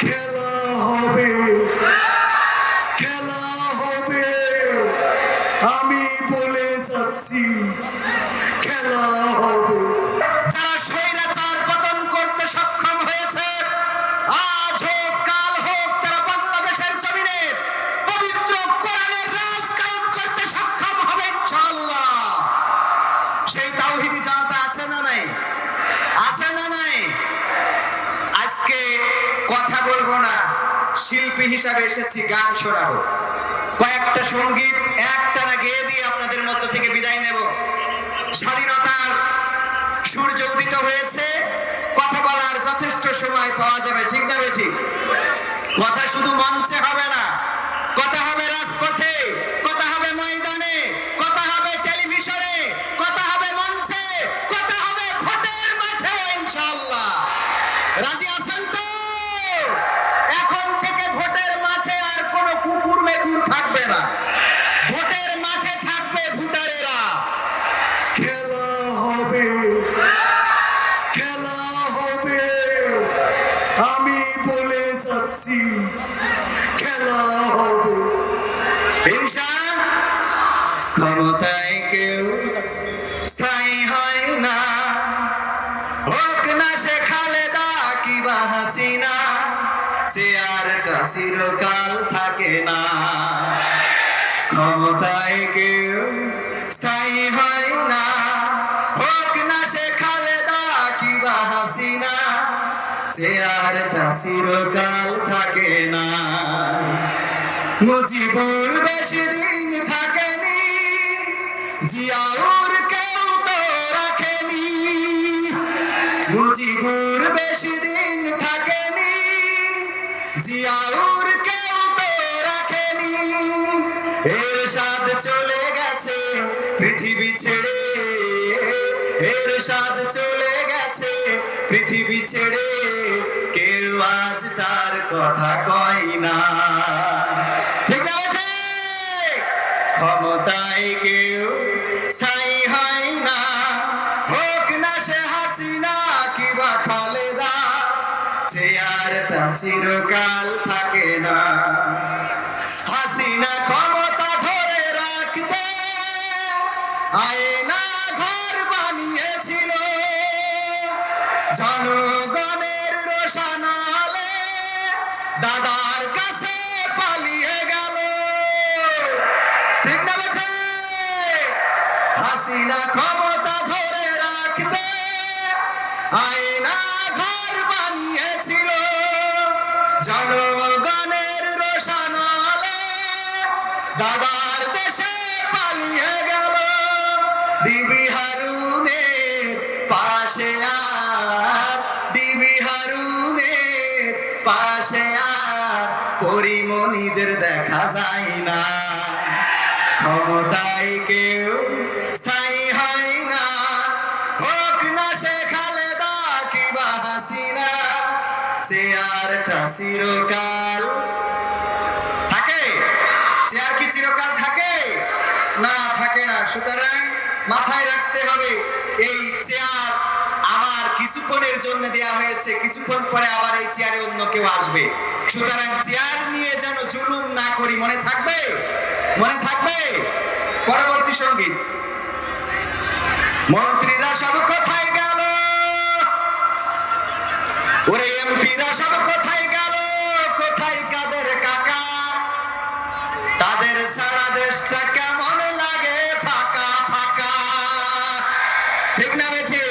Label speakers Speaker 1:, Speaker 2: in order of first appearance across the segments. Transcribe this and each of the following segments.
Speaker 1: খেলা হবে, খেলা হবে, আমি বলে যাচ্ছি খেলা হবে। যারা স্বৈরাচার পতন করতে সক্ষম হয়েছে, আজ হোক কাল হোক, তারা বাংলাদেশের জমিনে পবিত্র কোরআনের রাজ কায়েম করতে সক্ষম হবে ইনশাআল্লাহ। সেই তাওহীদি জনতা আছে না নাই? আছে না নাই? আজকে কথা বলবো না, শিল্পী হিসাবে এসেছি, গান শোনাবো। কয়েকটা সঙ্গীত একটানা গেয়ে দিয়ে আপনাদের মধ্য থেকে বিদায় নেব। স্বাধীনতার সূর্য উদিত হয়েছে, কথা বলার যথেষ্ট সময় পাওয়া যাবে, ঠিক না বেঠিক? কথা শুধু মঞ্চে হবে না, কথা হবে রাজপথে, কথা হবে ময়দানে, কথা হবে টেলিভিশনে, কথা হবে মঞ্চে, কথা হবে ভোটের মাঠে ইনশাআল্লাহ। রাজি আছেন তো? এখন থেকে ভোটের মাঠে আর কোনো কুকুর মেকুর থাকবে না, ভোটের মাঠে থাকবে ভোটারেরা। খেলা হবে, খেলা হবে, আমি বলে যাচ্ছি খেলা হবে ইনশাআল্লাহ। ক্ষমতায় কেউ স্থায়ী হয় না, হোক না সে খালেদা কিবা হাসিনা, চেয়ারটা চিরকাল থাকে না। ক্ষমতায় কেউ স্থায়ী হয় না, হোক না সে খালেদা কিবা হাসিনা, চেয়ারটা চিরকাল থাকে না। মুজিবুর বেশি দিন থাকেনি, জিয়াউর কেউ তো রাখেনি। মুজিবুর বেশি দিন থাকেনি, জিয়াউর কেউ তো রাখেনি। এরশাদ চলে গেছে পৃথিবী ছেড়ে, এরশাদ চলে গেছে পৃথিবী ছেড়ে, কেউ আজ তার কথা কয় না, ঠিক আছে? ক্ষমতায় কেউ স্থায়ী হয় না, হোক না সে হাসিনা কিবা খালেদা, চেয়ারটা চিরকাল থাকে না। হাসিনা ক্ষমতা ধরে রাখতে আয়না ঘর বানিয়েছিল, জনগণের রোশনালে দাদার কাছে পালিয়ে গেল, ঠিক না বেঠে? হাসিনা ক্ষমতা ধরে রাখতে আয়না ঘর বানিয়েছিল, জনগণের রোশনালে দাদার দেশে পালিয়ে গেল। ডিবি হারুনের পাশে আর, ডিবি হারুনের পাশে আর পরিমণিদের দেখা যায় না। ক্ষমতায় কেউ স্থায়ী হয় না, হোক না সে খালেদা কিবা হাসিনা, চেয়ারটা চিরকাল থাকে। চেয়ার কি চিরকাল থাকে? না, থাকে না। সুতরাং মাথায় রাখতে হবে, এই চেয়ার আমার কিছুক্ষণের জন্য দেয়া হয়েছে, কিছুক্ষণ পরে আবার এই চেয়ারে অন্য কেউ আসবে। সুতরাং চেয়ার নিয়ে যেন জুলুম না করি, মনে থাকবে? মনে থাকবে? পরবর্তী সঙ্গীত। মন্ত্রীরা সব কোথায় গেল, ওরে এমপিরা সব কোথায় গেল, কোথায় কাদের কাকা, তাদের সারা দেশটা কেমন লাগে ফাঁকা ফাঁকা, ঠিক না বেঠি?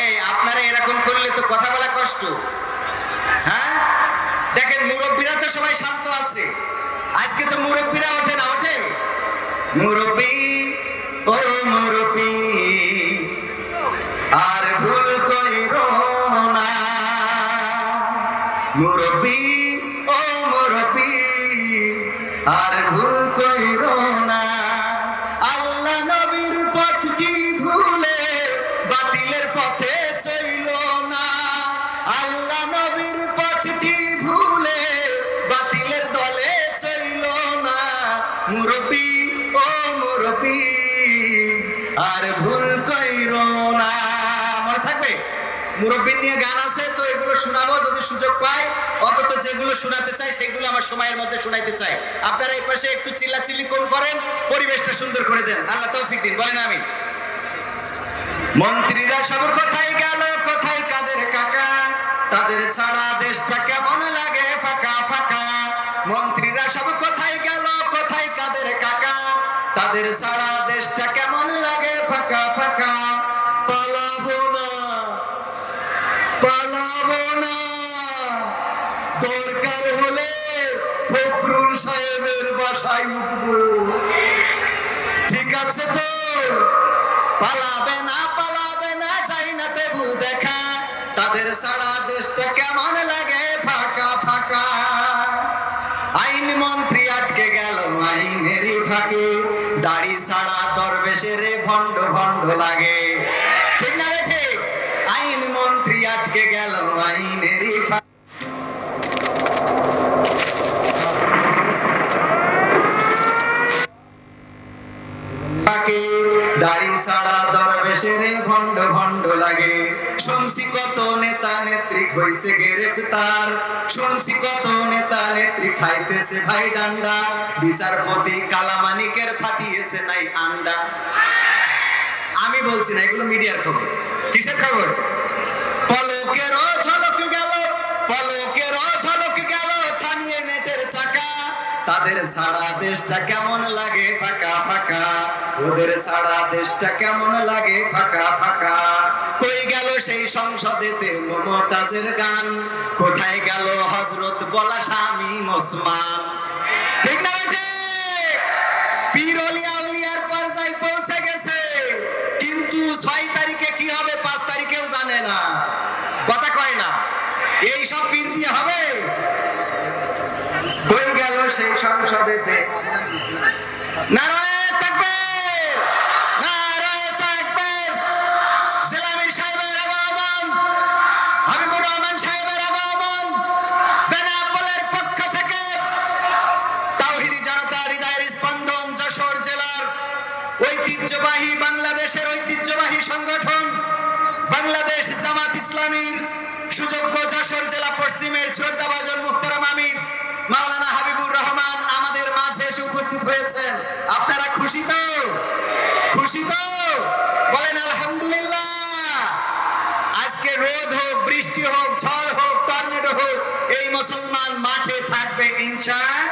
Speaker 1: এই আপনারা এরকম করলে তো কথা বলা কষ্ট। হ্যাঁ, দেখেন মুরব্বীরা তো সবাই শান্ত আছে, আজকে তো মুরব্বীরা ওঠে না, ওঠে? মুরব্বী ও মুরব্বী আর ভুল কইরো না, মুরব্বী ও মুরব্বী আর ভুল কইরো না। আল্লাহ নবীর পথটি ভুলে বাতিলের পথে চইল না, আল্লাহ নবীর পথটি ভুলে বাতিলের দলে চইল না। মুরব্বী ও মুরব্বী আর ভুল কইরো না। মনে থাকবে? মুরব্বী নিয়ে গান আছে তো, এগুলো শোনাবো যদি সুযোগ পাই, অন্তত যেগুলো শোনাতে চাই সেগুলো আমার সময়ের মধ্যে শোনাইতে চাই। আপনারা এই পাশে একটু চিল্লাচিল্লি কম করেন, পরিবেশটা সুন্দর করে দেন। আল্লাহ তৌফিক দিন, বলেন আমিন। মন্ত্রীরা সব কোথায় গেল, কোথায় কাদের কাকা, তাদের ছাড়া দেশটা কেমন লাগে ফাঁকা ফাঁকা। মন্ত্রীরা সব কোথায় গেল, কোথায় কাদের কাকা, তাদের ছাড়া দেশটা কেমন লাগে ফাঁকা ফাঁকা। পালাবো না, পালাবো না, দরকার হলে ফখরুল সাহেবের বাসায় উঠবো। ঠিক আছে তো? পালাবে না, পালাবে না, যাই না তবু দেখা, তাদের ছাড়া দেশটা কেমন লাগে ফাঁকা ফাঁকা। আইন মন্ত্রী আটকে গেল আইনেরই ফাঁকে, দাড়ি ছাড়া দরবেশের ভণ্ড ভণ্ড লাগে। ঠিক না রে ঠিক? আইন মন্ত্রী আটকে গেল আইনেরই ফাঁকে, দাড়ি ছাড়া দরবেশের ভণ্ড ভণ্ড লাগে। শুনছি কত নেতা নেত্রী হইছে গ্রেফতার, শুনছি কত নেতা নেত্রী খাইতেছে ভাই ডান্ডা, বিচারপতি কালামানিকের ফাটিয়েছে নাই আন্ডা। আমি বলছি না, এগুলো মিডিয়ার খবর। কিসের খবর? পলকের ঝলক গেল, পলকের ঝলক গেল থামিয়ে নেটের চাকা, তাদের ছাড়া দেশটা কেমন লাগে ফাঁকা ফাঁকা, ওদের ছাড়া দেশটা কেমন লাগে ফাঁকা ফাঁকা। কই গেল সেই সংসদেতে মমতাজের গান, কোথায় গেল হযরত বলা শামীম ওসমান। ঠিক না বেটে? পীর ওলিয়া উলিয়ার পর্যায়ে পৌঁছে গেছে, কিন্তু 6 তারিখে কি হবে 5 তারিখেও জানে না, কথা কয় না। এই সব পীর দিয়ে হবে? কই গেল সেই সংসদেতে নারায়ে তাকবীর, নারায়ে তাকবীর, জিলানী সাহেবের আগমন, হাবিবুর রহমান সাহেবের আগমন, বেনাপোলের পক্ষ থেকে তাওহীদি জনতা হৃদয়ের স্পন্দন যশোর জেলার ঐতিহ্যবাহী, বাংলাদেশের ঐতিহ্যবাহী সংগঠন বাংলাদেশ জামাত ইসলামীর সুযোগ্য যশোর জেলা পশ্চিমের শ্রদ্ধাভাজন মুহতারাম আমির মাওলানা হাবিবুর রহমান আমাদের মাঝে এসে উপস্থিত হয়েছেন। আপনারা খুশি তো? খুশি তো? বলেন আলহামদুলিল্লাহ। আজকে রোদ হোক, বৃষ্টি হোক, ঝড় হোক, টর্নেডো হোক, এই মুসলমান মাঠে থাকবে ইনশাআল্লাহ।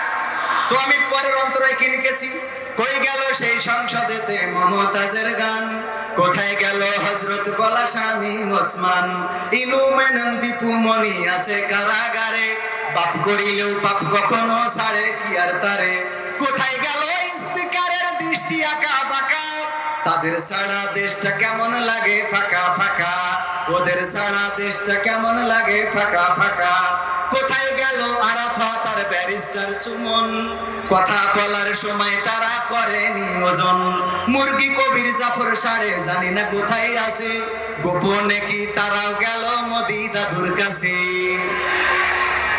Speaker 1: তো আমি পরের অন্তরায় কি লিখেছি? কই গেল সেই সংসদেতে মমতাজের গান, কোথায় গেল হযরত বলা শামীম ওসমান, ইলুমেনন দীপু মনি আছে কারাগারে, পাপ করিলেও পাপ কখনো ছাড়ে কি আর তারে। কোথায় গেল স্পিকারের দৃষ্টি আঁকা বাঁকা, তাদের ছাড়া দেশটা কেমন লাগে ফাঁকা ফাঁকা, ওদের ছাড়া দেশটা কেমন লাগে ফাঁকা ফাঁকা। কোথায় গেল আরাফাত আর ব্যারিস্টার সুমন, কথা বলার সময় তারা করে নিয়োজন। মুরগি কবির জাফর সাড়ে জানি না কোথায় আছে, গোপনে কি তারাও গেল মোদি দাদুর কাছে।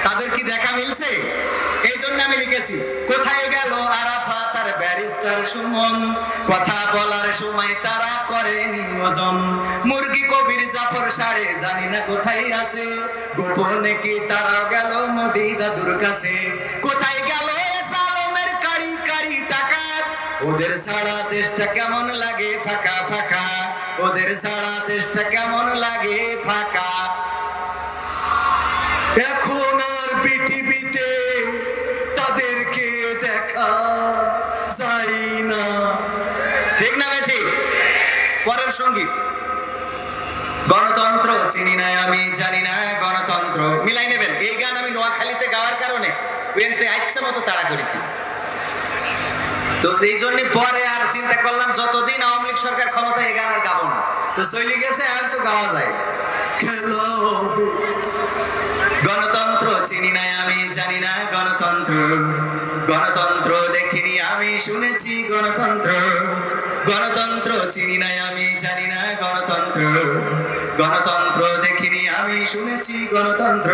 Speaker 1: তাদের কি দেখা মিলছে? এই জন্য আমি লিখেছি কোথায় গেল আরাফাত আর ব্যারিস্টার সুমন, কথা বলার সময় তারা করে নিয়োজন। মুরগি কবির জাফর সাড়ে জানি না কোথায় আছে, গোপনে কি তারা গেল মোদি দাদুর কাছে। কোথায় গেল সালমের কারি কারি টাকা, ওদের ছাড়া দেশটা কেমন লাগে ফাঁকা ফাঁকা, ওদের ছাড়া দেশটা কেমন লাগে ফাঁকা। এখন আর পৃথিবীতে তাদেরকে দেখা যায় না। ঠিক না বেঠি? পরের সঙ্গীত, গণতন্ত্র চিনি না আমি জানি না গণতন্ত্র। মিলাই নেবেন। এই গান আমি নোয়াখালীতে গাওয়ার কারণে ওয়েনতে ইচ্ছা মতো তাড়া করেছি, তো এই জন্য পরে আর চিন্তা করলাম যতদিন আওয়ামী লীগ সরকার ক্ষমতায় এই গান আর গাবো না। তো চলে গেছে, আর তো গাওয়া যায়। খেলো গণতন্ত্র চিনি না আমি জানি না গণতন্ত্র, গণতন্ত্র দেখিনি আমি শুনেছি গণতন্ত্র, গণতন্ত্র চিনি না আমি জানি না গণতন্ত্র, গণতন্ত্র দেখিনি আমি শুনেছি গণতন্ত্র।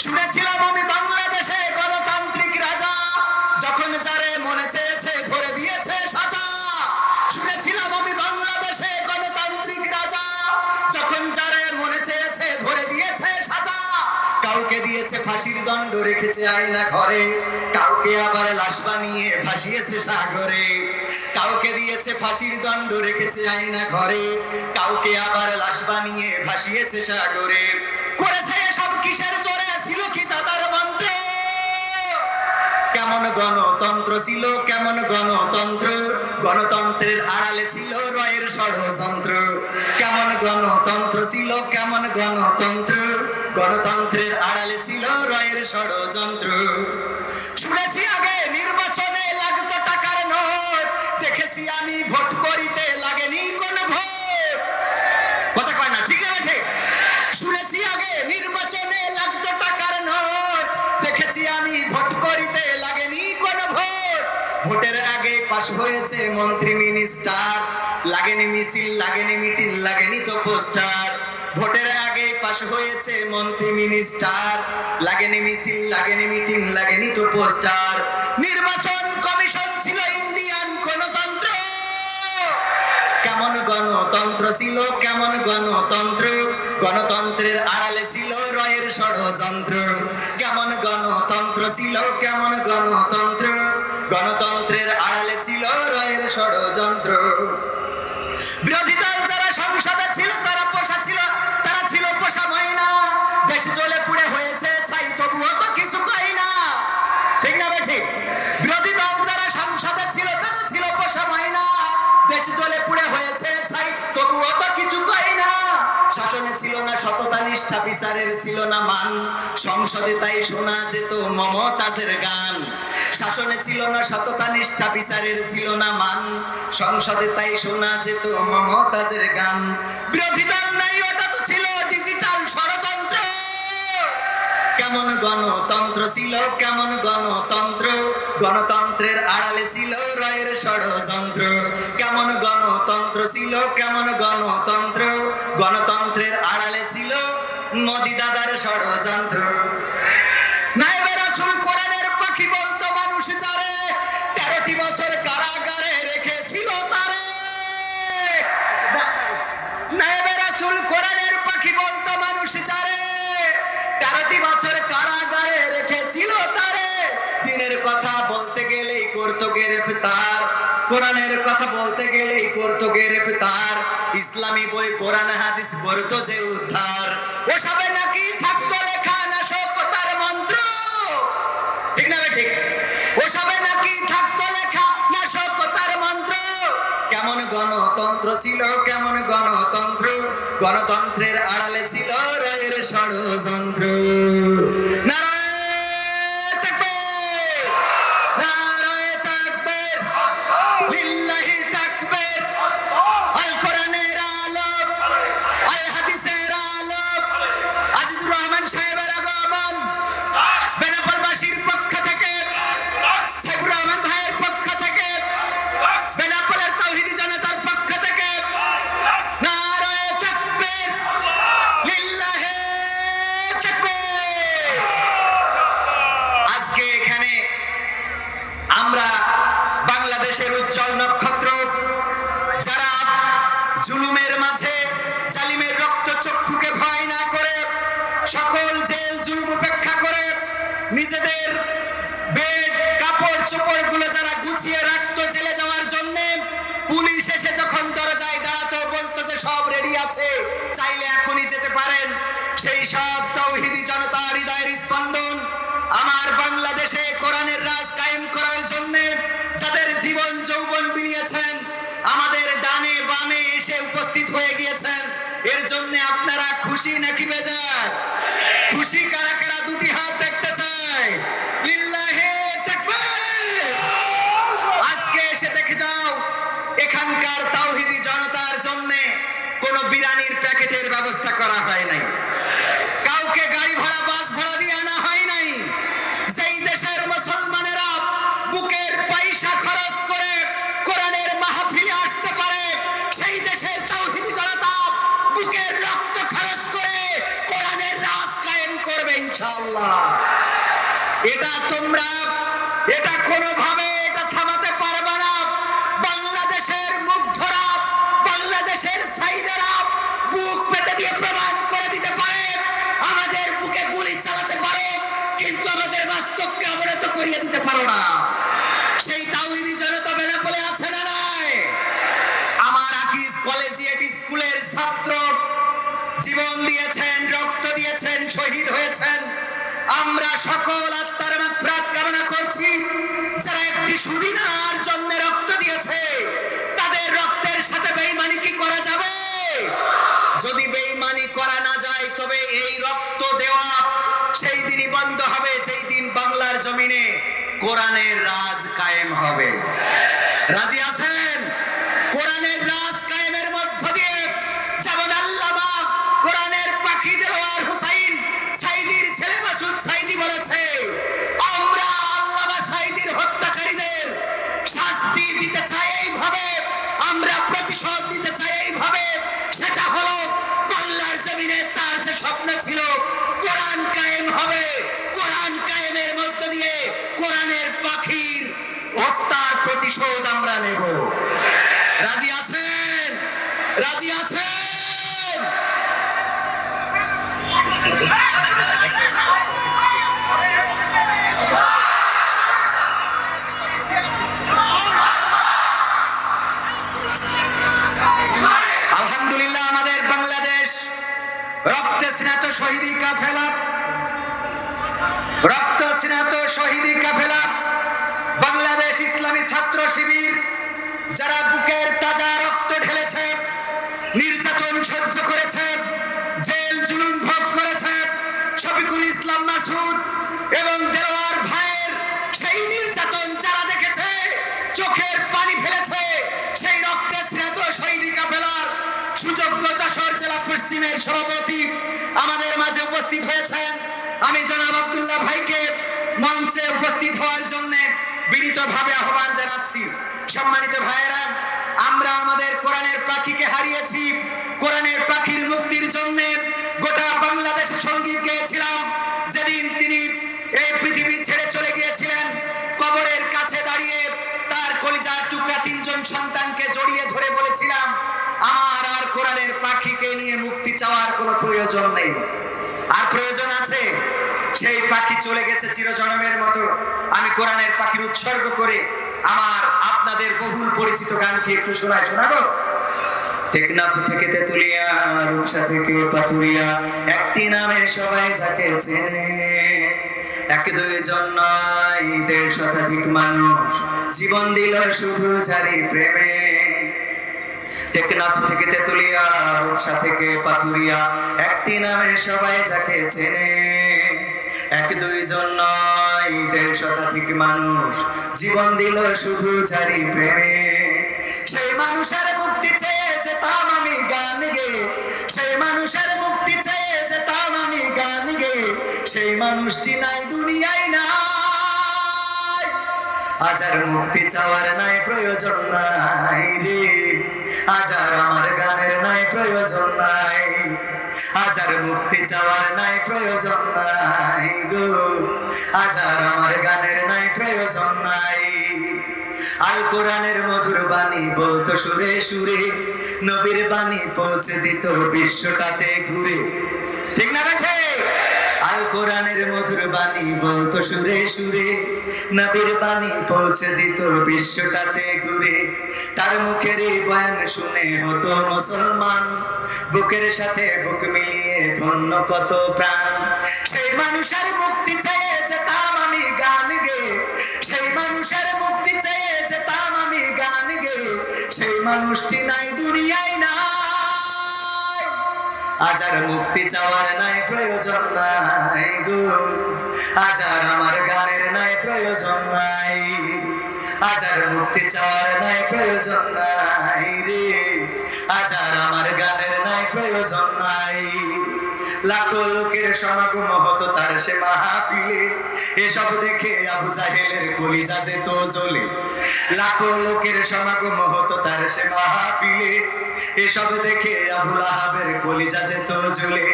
Speaker 1: শুনেছিলাম আমি বাংলাদেশে গণতান্ত্রিক রাজা, যখন যারে মনে চেয়েছে ধরে দিয়েছে সাজা। শুনেছিলাম আমি বাংলাদেশে গণতান্ত্রিক রাজা, যখন যারে মনে চেয়েছে ধরে দিয়েছে সাজা। কাউকে দিয়েছে ফাঁসির দণ্ড রেখেছে আয়না ঘরে, কাউকে আবার লাশ বানিয়ে ভাসিয়েছে সাগরে। কাউকে দিয়েছে ফাঁসির দণ্ড রেখেছে আয়না ঘরে, কাউকে আবার লাশ বানিয়ে ভাসিয়েছে সাগরে। করেছে এসব কিসের জোরে, ছিল কি তাদের মন্ত্র? কেমন গণতন্ত্র ছিল, কেমন গণতন্ত্র, গণতন্ত্রের আড়ালে ছিল রয়ের ষড়যন্ত্র। কেমন গণতন্ত্র ছিল, কেমন গণতন্ত্র, গণতন্ত্রের আড়ালে ছিল রয়ের ষড়যন্ত্র। শুনেছি আগে নির্বাচনে লাগতো টাকার নোট, দেখেছি আমি ভোট করিতে লাগেনি কোন ভোট। কথা কয় না, ঠিক না ঠিক? শুনেছি আগে নির্বাচনে লাগতো টাকার নোট, দেখেছি আমি ভোট করিতে লাগেনি কোন ভোট। ভোটের আগে পাশ হয়েছে মন্ত্রী মিনিস্টার, লাগেনি মিছিল, লাগেনি মিটিং, লাগেনি তো পোস্টার। ভোটের আগে পাশ হয়েছে মন্ত্রী মিনিস্টার, লাগেনি মিছিল, লাগেনি মিটিং, লাগেনি তো পোস্টার। নির্বাচন কমিশন ছিল ইন্ডিয়ান গণতন্ত্র। কেমন গণতন্ত্র ছিল, কেমন গণতন্ত্র, গণতন্ত্রের আড়ালে ছিল রয়ের ষড়যন্ত্র। কেমন গণতন্ত্র ছিল, কেমন গণতন্ত্র, গণতন্ত্রের আড়ালে ছিল রয়ের ষড়যন্ত্র। বিরোধী দল যারা সংসদে ছিল তারা পোষা ছিল, তারা ছিল পোষা ময়না। দেশ জ্বলে পুড়ে হয়েছে ছাই, তবুও তো কিছু কই না, ঠিক না ঠিক? বিরোধী দল যারা সংসদে ছিল তারা ছিল পোষা ময়না। দেশ জ্বলে পুড়ে হয়েছে ছাই, তবুও তো কিছু কই না। শাসনে ছিল না সততা নিষ্ঠা, বিচারের ছিল না মান, সংসদে তাই শোনা যেত মমতাজের গান। শাসনে ছিল না সততা নিষ্ঠা, বিচারের ছিল না মান, সংসদে তাই শোনা যেত মমতাজের গান। বিরোধী দল নাই, ওটা তো ছিল ডিজিটাল ষড়যন্ত্র। কেমন গণতন্ত্র ছিল, কেমন গণতন্ত্র, গণতন্ত্রের আড়ালে ছিল রয়ের ষড়যন্ত্র। কেমন গণতন্ত্র ছিল, কেমন গণতন্ত্র, গণতন্ত্রের আড়ালে ছিল মোদি দাদার ষড়যন্ত্র। নায়েবে রাসূল কোরআনের পাখি বলতো মানুষ যারে, 13টি বছর কারাগারে রেখেছিল তারে। নায়েবে রাসূল কোরআনের পাখি বলতো মানুষ যারে, 13টি বছর কারাগারে রেখেছিল তারে। দিনের কথা বলতে গেলেই করতো গ্রেফতার, কোরআনের কথা বলতে গেলেই করতো গ্রেফতার। ইসলামী বই কোরআন হাদিস করতো যে উদ্ধার, ওসবে নাকি থাকতো লেখা নাশকতার মন্ত্র, ঠিক না ঠিক? ওসবে নাকি থাকতো লেখা নাশকতার মন্ত্র। কেমন গণতন্ত্র ছিল, কেমন গণতন্ত্র, গণতন্ত্রের আড়ালে ছিল রয়ের ষড়যন্ত্র। নারায়ে তাকবীর, নারায়ে তাকবীর, লিল্লাহি তাকবীর। আল কোরআনের আলো, আল হাদিসের আলো। আজিজুর রহমান সাহেবের আগমন বেনাপোলবাসীর পক্ষ থেকে, সাইফুর রহমান ভাইয়ের পক্ষ থেকে, বেনাপোলের তাওহীদি জনতার পক্ষ থেকে নারায়ে তাকবীর, লিল্লাহি তাকবীর। আজকে এখানে আমরা বাংলাদেশের উজ্জ্বল নক্ষত্র, যারা জুলুমের মাঝে জালিমের রক্ত চক্ষুকে ভয় না করে, সকল জেল জুলুম উপেক্ষা করে নিজেদের বেড কাপড় চোপড় গুলো যারা গুছিয়ে রাখতো জেলে যাওয়ার জন্য, পুলিশ এসে যখন দরজায় দাঁড়াতো বলতো যে সব রেডি আছে, চাইলে এখনই যেতে পারেন। সেই সব তাওহীদি জনতার হৃদয়ের স্পন্দন আমার বাংলাদেশে কোরআনের রাজ কায়েম করার জন্য যাদের জীবন যৌবন বিলিয়েছেন, আমাদের ডানে বামে এসে উপস্থিত হয়ে গিয়েছেন, এর জন্য আপনারা খুশি নাকি বেজার? খুশি কারা কারা দুটি হাত দেখতে চায়? লিল্লাহি তাকবীর। আজকে এসে দেখে যাও এখানকার তাওহীদি জনতার জন্য কোনো বিরিয়ানির প্যাকেটের ব্যবস্থা করা হয় নাই, কাউকে গাড়ি ভাড়া বাস ভাড়া দিয়ে আনা হয় নাই। যেই দেশের মুসলমানেরা বুকের পয়সা খরচ করে কোরআনের মাহফিলে আসতে পারে, সেই দেশের তাওহীদি জনতা বুকের রক্ত খরচ করে কোরআনের রাজ কায়েম করবে ইনশাআল্লাহ। এটা তোমরা, এটা কোনোভাবে এটা থামাতে পারবে না। বাংলাদেশের মুগ্ধরা, বাংলাদেশের সাইদারা বুক পেতে দিয়ে প্রমাণ করে দিতে পারে আমাদের বুকে গুলি চালাতে শহীদ হয়েছেন। আমরা সকল আত্মার মাগফিরাত কামনা করছি। যারা একটি সুদিনার জন্য রক্ত দিয়েছে, তাদের রক্তের সাথে বেঈমানি কি করা যাবে? যদি বেঈমানি করা না যায়, তবে এই রক্ত দেওয়া সেই দিনই বন্ধ হবে যেই দিন বাংলার জমিনে কোরআনের রাজ কায়েম হবে। রাজি আছেন? কোরআনের রাজ কায়েমের মধ্য দিয়ে যেমন আল্লামা কোরআনের পাখি দেওয়ার হুসাইন সাইদির ছেলে মাসুদ সাইদি বলেছে, আমরা আল্লামা সাইদির হত্যাকারীদের শাস্তি দিতে চাই এইভাবে, আমরা প্রতিশোধ দিতে চাই এইভাবে। সেটা হলো বাংলার জমিনে তার যে স্বপ্ন ছিল কোরআন কায়েম হবে, কোরআন কায়েমের মধ্য দিয়ে কোরআনের পাখির হত্যার প্রতিশোধ আমরা নেব। রাজি আছেন? রাজি আছেন? আলহামদুলিল্লাহ, আমাদের বাংলাদেশ রক্তে স্নাত শহীদি কাফেলা, রক্ত স্নাত শহীদি কাফেলা বাংলাদেশ ইসলামী ছাত্র শিবির, যারা বুকের তাজা রক্ত ঢেলেছে, নির্যাতন সহ্য করেছে, জেল জুলুম ভোগ করেছে, শফিকুল ইসলাম মাসুদ এবং দেওয়ার ভাইয়ের সেই নির্যাতন যারা দেখেছে, চোখের পানি ফেলেছে, সেই রক্তে স্নাত শহীদি কাফেলার সুযোগ্য যশোর জেলা পশ্চিমের সভাপতি আমাদের মাঝে উপস্থিত হয়েছেন। আমি জনাব আব্দুল্লাহ ভাইকে মঞ্চে উপস্থিত হওয়ার জন্য বিনীতভাবে আহ্বান জানাচ্ছি। সম্মানিত ভাইয়েরা, আমরা আমাদের কোরআনের পাখিকে হারিয়েছি। কোরআনের পাখির মুক্তির জন্য গোটা বাংলাদেশে সঙ্গীত গেয়েছিলাম। যেদিন তিনি এই পৃথিবী ছেড়ে চলে গিয়েছিলেন, কবরের কাছে দাঁড়িয়ে তার কলিজার টুকরা তিনজন সন্তানকে জড়িয়ে ধরে বলেছিলাম, আমার আর কোরআনের পাখিকে নিয়ে মুক্তি চাওয়ার কোনো প্রয়োজন নেই। আর প্রয়োজন আছে? সেই পাখি চলে গেছে চিরজন্মের মতো। আমি কোরআনের পাখির উৎসর্গ করে আমার আপনাদের বহুল পরিচিত গানটি একটু শোনাবো। টেকনাফ থেকে তেতুলিয়া, রূপসা থেকে পাথুরিয়া, একটি নামে সবাই যাকে চেনে, এক দুইজন নয় 1.5 শতাধিক মানুষ জীবন দিল শুধু যারি প্রেমে। টেকনাফ থেকে তেতুলিয়া, রূপসা থেকে পাথুরিয়া, একটি নামে সবাই যাকে চেনে, এক দুইজন নয় 1.5 শতাধিক মানুষ জীবন দিল শুধু যারি প্রেমে। সেই মানুষের মুক্তি চেয়ে যেতাম আমি গান গে, সেই মানুষের মুক্তি চেয়ে যেতাম আমি গান গে, সেই মানুষটি নাই দুনিয়ায় নাই। আজ আর মুক্তি চাওয়ার নাই প্রয়োজন নাই রে, আজ আর আমার গানের নাই প্রয়োজন নাই, আজ আর মুক্তি চাওয়ার নাই প্রয়োজন নাই গো, আজ আর আমার গানের নাই প্রয়োজন নাই। আল কোরআনের মধুর বাণী বলতো সুরে সুরে, নবীর বাণী পৌঁছে দিত বিশ্বটাতে ঘুরে। ঠিক না বেঠে? আল কোরআনের মধুর বাণী বলতো সুরে সুরে, নবীর বাণী পৌঁছে দিত বিশ্বটাতে ঘুরে। তার মুখের এই বয়ান শুনে হতো মুসলমান, বুকের সাথে বুক মিলিয়ে ধন্য কত প্রাণ। সেই মানুষের মুক্তি চেয়ে যেতাম আমি গান গে, সেই মানুষের মুক্তি চেয়ে যেতাম আমি গান গে, সেই মানুষটি নাই দুনিয়ায় নাই। আজ আর মুক্তি চাওয়ার নাই প্রয়োজন নাই গো, আজ আর আমার গানের নাই প্রয়োজন নাই, আজ আর মুক্তি চাওয়ার নাই প্রয়োজন নাই রে, আজ আর আমার গানের নাই প্রয়োজন নাই। লাখো লোকের সমাগম হতো তার সে মাহফিলে, এসব দেখে আবু জাহেলের কলিজা যেত জ্বলে। লাখো লোকের সমাগম হতো তার সে মাহফিলে, এসব দেখে আবু লাহাবের কলিজা যেত জ্বলে।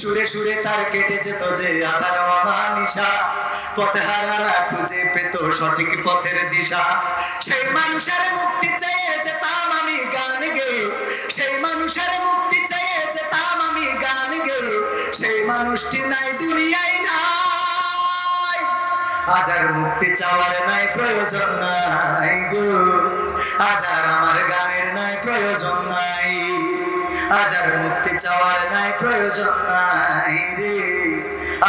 Speaker 1: সুরে সুরে তার কেটে যেত যে আধার অমানিসা, পথহারারা খুঁজে পেত সঠিক পথের দিশা। সেই মানুষের মুক্তি চেয়ে যেতাম আমি গান গে, সেই মানুষের মুক্তি চেয়ে যেতাম আমি গান গে, সেই মানুষটি নাই দুনিয়ায় নাই। আজ আর মুক্তি চাওয়ার নাই প্রয়োজন নাই গো, আজ আর আমার গানের নাই প্রয়োজন নাই, আজ আর মুক্তি চাওয়ার নাই প্রয়োজন নাই রে।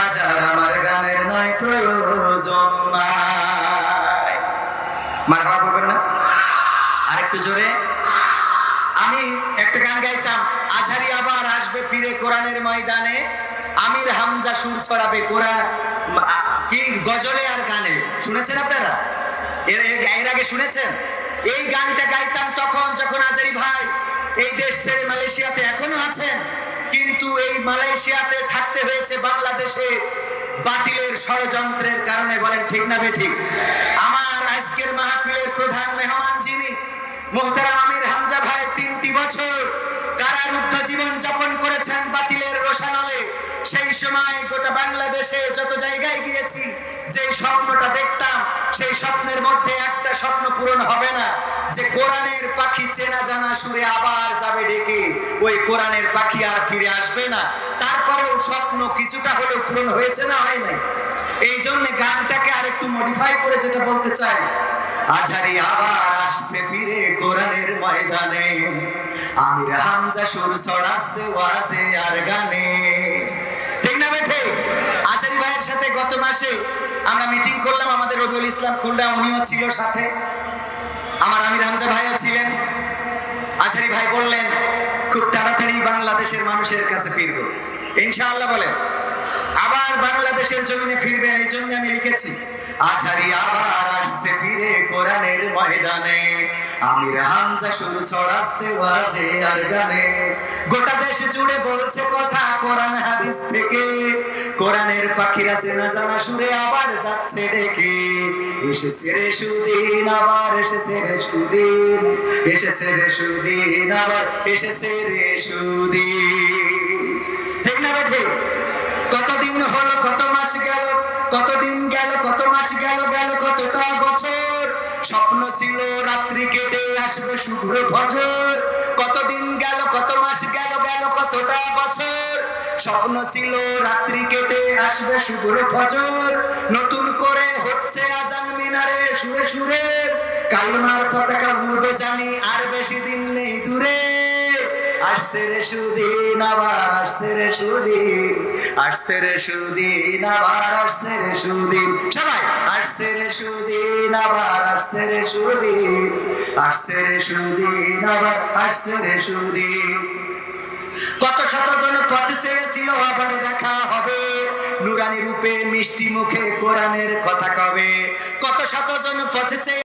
Speaker 1: আজ আর আমার গানের নাই প্রয়োজন নাই। মারহাবা বলবেন না আরেকটু জোরে? আমি একটা গান গাইতাম, আজহারি আবার আসবে ফিরে কোরআনের ময়দানে, আমির হামজা সুর ছড়াবে কোরআন কি গজলে আর গানে। শুনেছেন আপনারা? এর আগে শুনেছেন? এই গানটা গাইতাম তখন যখন আজহারি ভাই এই দেশ ছেড়ে মালয়েশিয়াতে এখনো আছেন, কিন্তু এই মালয়েশিয়াতে থাকতে হয়েছে বাংলাদেশে বাতিলের ষড়যন্ত্রের কারণে। বলেন ঠিক না বেঠিক? আমার আজকের মাহফিলের প্রধান মেহমান যিনি মোহতারাম আমির হামজা ভাই 3টি বছর কারারুদ্ধ জীবন যাপন করেছেন বাতিলের রোশানলে। সেই সময় গোটা বাংলাদেশে যত জায়গায় গিয়েছি, যেই স্বপ্নটা দেখতাম সেই স্বপ্নের মধ্যে একটা স্বপ্ন পূরণ হবে না, যে কোরআনের পাখি চেনা জানা সুরে আবার যাবে ডেকে। ওই কোরআনের পাখি আর ফিরে আসবে না। তারপরেও স্বপ্ন কিছুটা হলেও পূরণ হয়েছে না হয় নাই? এই জন্য গানটাকে আরেকটু মডিফাই করে যেটা বলতে চাই, আজহারি আবার আসছে ফিরে কোরআনের ময়দানে, আমির হামজা সুর ছড়াচ্ছে ওয়াজে আর গানে। ঠিক না বেঠে? আজহারি ভাইয়ের সাথে গত মাসে আমরা মিটিং করলাম, আমাদের রবিউল ইসলাম খুলনা উনিও ছিল সাথে, আমার আমির হামজা ভাইও ছিলেন। আজহারি ভাই বললেন খুব তাড়াতাড়ি বাংলাদেশের মানুষের কাছে ফিরবো ইনশাআল্লাহ। বলেন আবার বাংলাদেশের জমিনে ফিরবেন। এই জন্য আমি লিখেছি, আজহারি আবার আসছে ফিরে কোরআনের ময়দানে, আমির হামজা সুর ছড়াচ্ছে ওয়াজে আর গানে। গোটা দেশ জুড়ে বলছে কথা কোরআন হাদিস থেকে, কোরআনের পাখিরা চেনা জানা সুরে আবার যাচ্ছে ডেকে। এসেছে রে সুদিন আবার এসেছে রে সুদিন, এসেছে রে সুদিন আবার এসেছে রে সুদিন। ঠিক না বেঠে? কতদিন হলো, কত মাস গেল, কতদিন গেল, কত মাস গেল, গেল কতটা বছর। স্বপ্ন ছিল রাত্রি কেটে আসবে শুভ্র ফজর। কতদিন গেল, কত মাস গেল, গেল কতটা বছর। স্বপ্ন ছিল রাত্রি কেটে আসবে শুভ্র ফজর। নতুন করে হচ্ছে আজান মিনারে সুরে সুরে, কালিমার পতাকা উড়বে জানি আর বেশি দিন নেই দূরে। আসছে রে সুদিন আবার আসছে রে সুদিন, আসছে রে সুদিন আবার আসছে রে সুদিন। সবাই আসছে রে সুদিন আবার আসছে রে সুদিন, আসছে রে সুদিন আবার আসছে রে সুদিন। কত শত জন পথে চেয়েছিল আবার দেখা হবে, নুরানি রূপে মিষ্টি মুখে কোরআনের কথা কবে। কত শত জন পথে চেয়ে